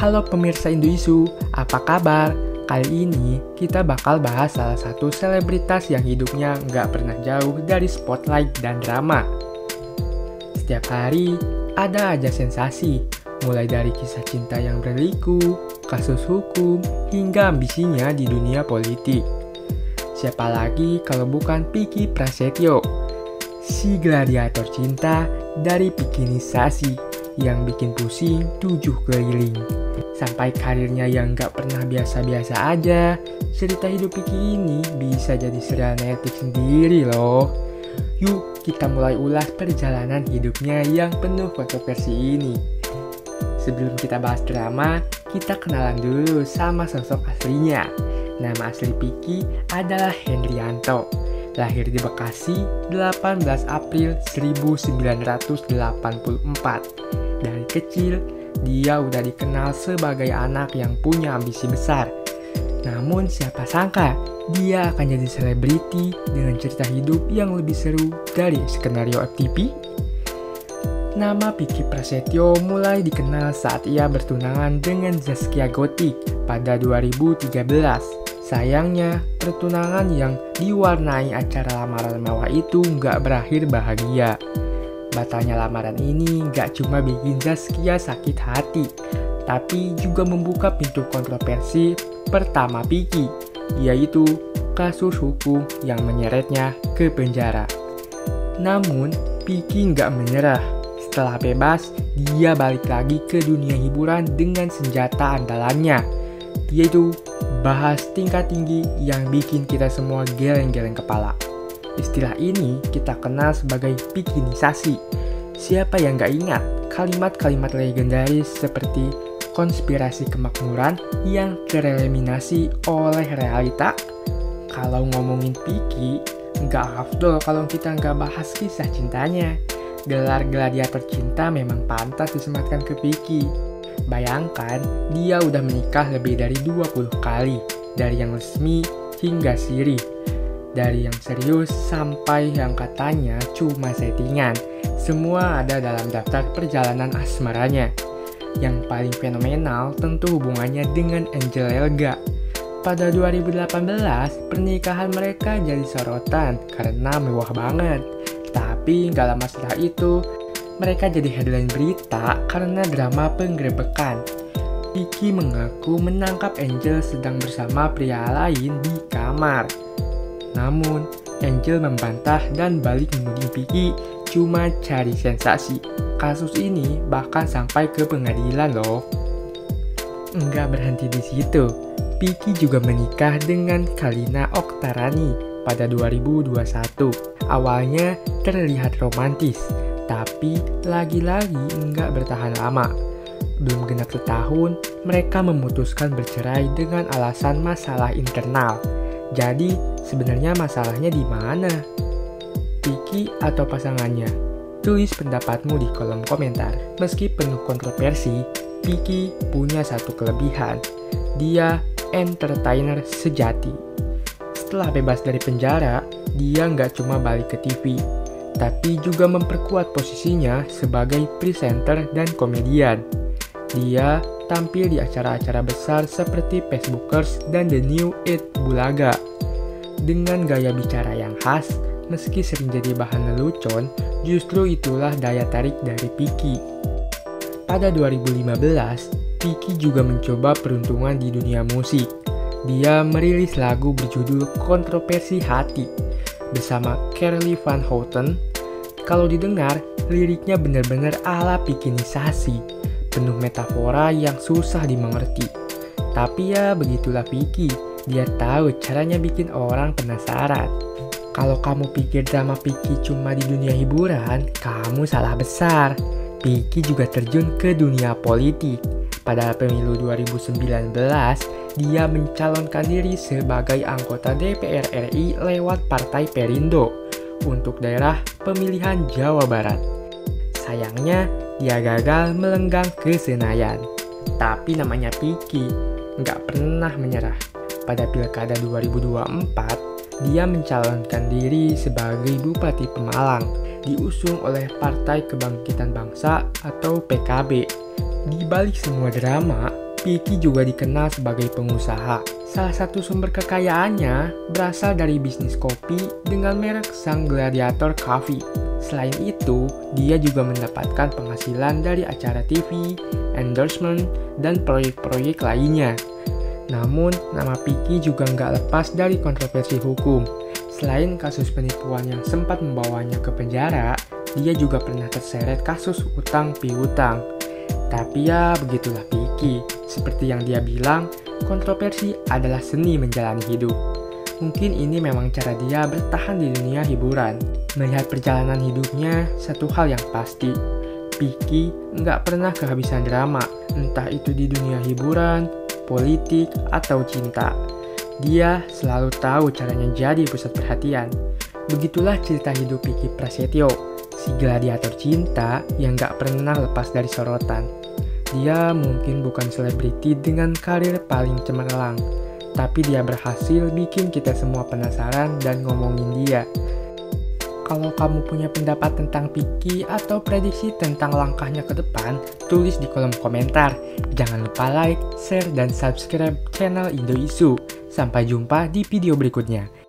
Halo pemirsa Indo-Isu, apa kabar? Kali ini kita bakal bahas salah satu selebritas yang hidupnya nggak pernah jauh dari spotlight dan drama. Setiap hari ada aja sensasi, mulai dari kisah cinta yang berliku, kasus hukum, hingga ambisinya di dunia politik. Siapa lagi kalau bukan Vicky Prasetyo, si gladiator cinta dari bikinisasi yang bikin pusing 7 keliling. Sampai karirnya yang gak pernah biasa-biasa aja, cerita hidup Vicky ini bisa jadi serial Netflix sendiri loh. Yuk kita mulai ulas perjalanan hidupnya yang penuh kontroversi ini. Sebelum kita bahas drama, kita kenalan dulu sama sosok aslinya. Nama asli Vicky adalah Hendrianto. Lahir di Bekasi 18 April 1984. Dari kecil, dia udah dikenal sebagai anak yang punya ambisi besar. Namun siapa sangka, dia akan jadi selebriti dengan cerita hidup yang lebih seru dari skenario FTV. Nama Vicky Prasetyo mulai dikenal saat ia bertunangan dengan Zaskia Gotik pada 2013. Sayangnya, pertunangan yang diwarnai acara lamaran mewah itu nggak berakhir bahagia. Batalnya lamaran ini nggak cuma bikin Zaskia sakit hati, tapi juga membuka pintu kontroversi pertama Vicky, yaitu kasus hukum yang menyeretnya ke penjara. Namun, Vicky nggak menyerah. Setelah bebas, dia balik lagi ke dunia hiburan dengan senjata andalannya, yaitu bahas tingkat tinggi yang bikin kita semua geleng-geleng kepala. Istilah ini kita kenal sebagai bikinisasi. Siapa yang gak ingat kalimat-kalimat legendaris seperti konspirasi kemakmuran yang tereliminasi oleh realita? Kalau ngomongin Vicky, gak afdol kalau kita gak bahas kisah cintanya. Gelar gladiator cinta memang pantas disematkan ke Vicky. Bayangkan, dia udah menikah lebih dari 20 kali, dari yang resmi hingga siri. Dari yang serius sampai yang katanya cuma settingan, semua ada dalam daftar perjalanan asmaranya. Yang paling fenomenal tentu hubungannya dengan Angel Elga. Pada 2018, pernikahan mereka jadi sorotan karena mewah banget. Tapi gak lama setelah itu, mereka jadi headline berita karena drama penggerebekan. Vicky mengaku menangkap Angel sedang bersama pria lain di kamar. Namun, Angel membantah dan balik menuding Vicky cuma cari sensasi. Kasus ini bahkan sampai ke pengadilan loh. Enggak berhenti di situ, Vicky juga menikah dengan Kalina Oktarani pada 2021. Awalnya terlihat romantis, tapi lagi-lagi enggak bertahan lama. Belum genap setahun, mereka memutuskan bercerai dengan alasan masalah internal. Jadi, sebenarnya masalahnya di mana? Vicky atau pasangannya? Tulis pendapatmu di kolom komentar. Meski penuh kontroversi, Vicky punya satu kelebihan. Dia entertainer sejati. Setelah bebas dari penjara, dia nggak cuma balik ke TV, tapi juga memperkuat posisinya sebagai presenter dan komedian. Dia tampil di acara-acara besar seperti Facebookers dan The New It Bulaga. Dengan gaya bicara yang khas, meski sering jadi bahan lelucon, justru itulah daya tarik dari Vicky. Pada 2015, Vicky juga mencoba peruntungan di dunia musik. Dia merilis lagu berjudul Kontroversi Hati bersama Carly Van Houten. Kalau didengar, liriknya benar-benar ala bikinisasi, penuh metafora yang susah dimengerti. Tapi ya begitulah Vicky, dia tahu caranya bikin orang penasaran. Kalau kamu pikir drama Vicky cuma di dunia hiburan, kamu salah besar. Vicky juga terjun ke dunia politik. Pada pemilu 2019, dia mencalonkan diri sebagai anggota DPR RI lewat Partai Perindo untuk daerah pemilihan Jawa Barat. Sayangnya, dia gagal melenggang ke Senayan. Tapi namanya Vicky nggak pernah menyerah. Pada Pilkada 2024, dia mencalonkan diri sebagai Bupati Pemalang, diusung oleh Partai Kebangkitan Bangsa atau PKB. Di balik semua drama, Vicky juga dikenal sebagai pengusaha. Salah satu sumber kekayaannya berasal dari bisnis kopi dengan merek Sang Gladiator Coffee. Selain itu, dia juga mendapatkan penghasilan dari acara TV, endorsement, dan proyek-proyek lainnya. Namun, nama Vicky juga nggak lepas dari kontroversi hukum. Selain kasus penipuan yang sempat membawanya ke penjara, dia juga pernah terseret kasus utang piutang. Tapi ya begitulah Vicky. Seperti yang dia bilang, kontroversi adalah seni menjalani hidup. Mungkin ini memang cara dia bertahan di dunia hiburan. Melihat perjalanan hidupnya, satu hal yang pasti, Vicky nggak pernah kehabisan drama, entah itu di dunia hiburan, politik, atau cinta. Dia selalu tahu caranya jadi pusat perhatian. Begitulah cerita hidup Vicky Prasetyo, si gladiator cinta yang gak pernah lepas dari sorotan. Dia mungkin bukan selebriti dengan karir paling cemerlang, tapi dia berhasil bikin kita semua penasaran dan ngomongin dia. Kalau kamu punya pendapat tentang Vicky atau prediksi tentang langkahnya ke depan, tulis di kolom komentar. Jangan lupa like, share, dan subscribe channel Indo Isu. Sampai jumpa di video berikutnya.